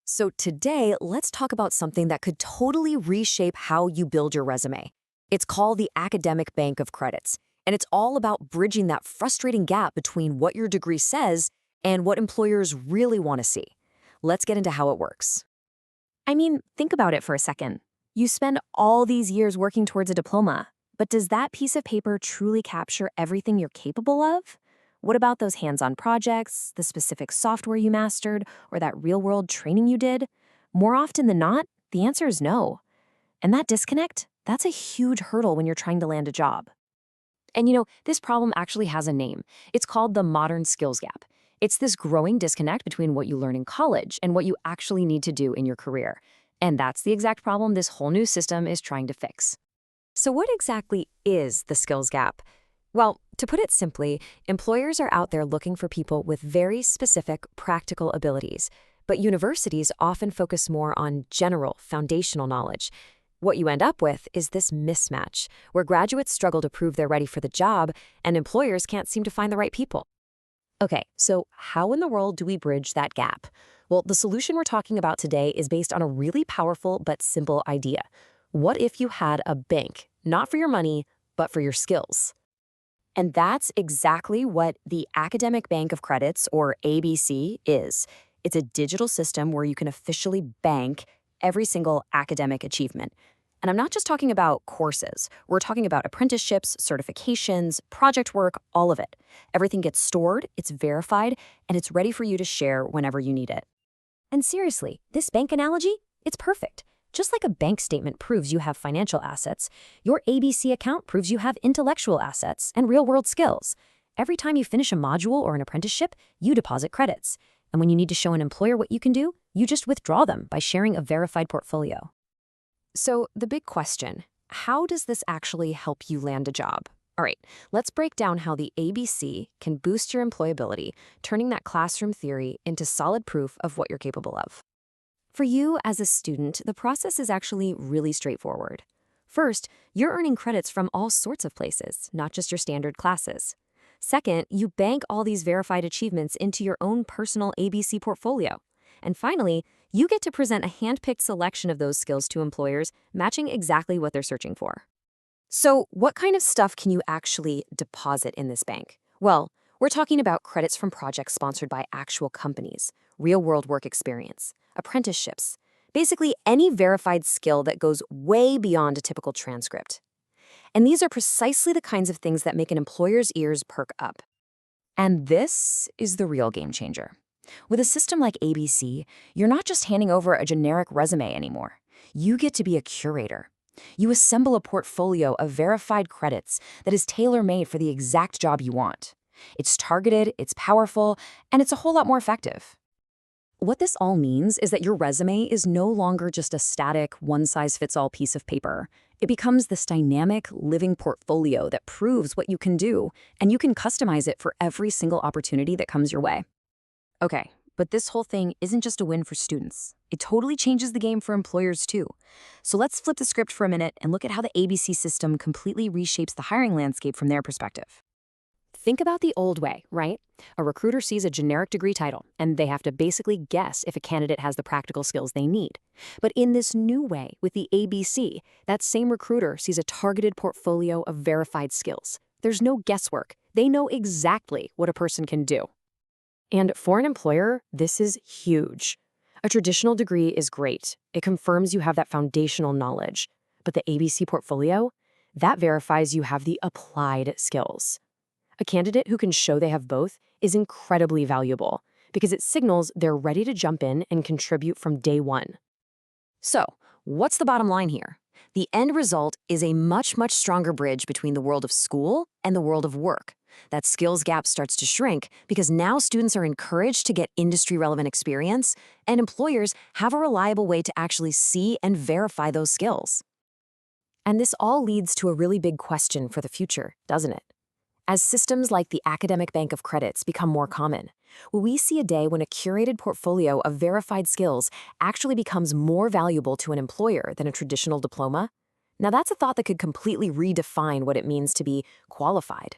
So today, let's talk about something that could totally reshape how you build your resume. It's called the academic bank of credits, and it's all about bridging that frustrating gap between what your degree says and what employers really want to see. Let's get into how it works. Think about it for a second. You spend all these years working towards a diploma, but does that piece of paper truly capture everything you're capable of? What about those hands-on projects, the specific software you mastered, or that real-world training you did? More often than not, the answer is no. And that disconnect, that's a huge hurdle when you're trying to land a job. This problem actually has a name. It's called the modern skills gap. It's this growing disconnect between what you learn in college and what you actually need to do in your career. And that's the exact problem this whole new system is trying to fix. So what exactly is the skills gap? Well, to put it simply, employers are out there looking for people with very specific practical abilities, but universities often focus more on general, foundational knowledge. What you end up with is this mismatch, where graduates struggle to prove they're ready for the job, and employers can't seem to find the right people. Okay, so how in the world do we bridge that gap? Well, the solution we're talking about today is based on a really powerful but simple idea. What if you had a bank, not for your money, but for your skills? And that's exactly what the Academic Bank of Credits, or ABC, is. It's a digital system where you can officially bank every single academic achievement. And I'm not just talking about courses. We're talking about apprenticeships, certifications, project work, all of it. Everything gets stored, it's verified, and it's ready for you to share whenever you need it. And seriously, this bank analogy, it's perfect. Just like a bank statement proves you have financial assets, your ABC account proves you have intellectual assets and real-world skills. Every time you finish a module or an apprenticeship, you deposit credits. And when you need to show an employer what you can do, you just withdraw them by sharing a verified portfolio. So the big question, how does this actually help you land a job? All right, let's break down how the ABC can boost your employability, turning that classroom theory into solid proof of what you're capable of. For you as a student, the process is actually really straightforward. First, you're earning credits from all sorts of places, not just your standard classes. Second, you bank all these verified achievements into your own personal ABC portfolio. And finally, you get to present a hand-picked selection of those skills to employers, matching exactly what they're searching for. So, what kind of stuff can you actually deposit in this bank? Well, we're talking about credits from projects sponsored by actual companies, real-world work experience, apprenticeships, basically any verified skill that goes way beyond a typical transcript. And these are precisely the kinds of things that make an employer's ears perk up. And this is the real game changer. With a system like ABC, you're not just handing over a generic resume anymore. You get to be a curator. You assemble a portfolio of verified credits that is tailor-made for the exact job you want. It's targeted, it's powerful, and it's a whole lot more effective. What this all means is that your resume is no longer just a static, one-size-fits-all piece of paper. It becomes this dynamic, living portfolio that proves what you can do, and you can customize it for every single opportunity that comes your way. Okay, but this whole thing isn't just a win for students. It totally changes the game for employers too. So let's flip the script for a minute and look at how the ABC system completely reshapes the hiring landscape from their perspective. Think about the old way, right? A recruiter sees a generic degree title, and they have to basically guess if a candidate has the practical skills they need. But in this new way, with the ABC, that same recruiter sees a targeted portfolio of verified skills. There's no guesswork. They know exactly what a person can do. And for an employer, this is huge. A traditional degree is great. It confirms you have that foundational knowledge. But the ABC portfolio, that verifies you have the applied skills. A candidate who can show they have both is incredibly valuable because it signals they're ready to jump in and contribute from day one. So, what's the bottom line here? The end result is a much, much stronger bridge between the world of school and the world of work. That skills gap starts to shrink because now students are encouraged to get industry-relevant experience, and employers have a reliable way to actually see and verify those skills. And this all leads to a really big question for the future, doesn't it? As systems like the Academic Bank of Credits become more common, will we see a day when a curated portfolio of verified skills actually becomes more valuable to an employer than a traditional diploma? Now that's a thought that could completely redefine what it means to be qualified.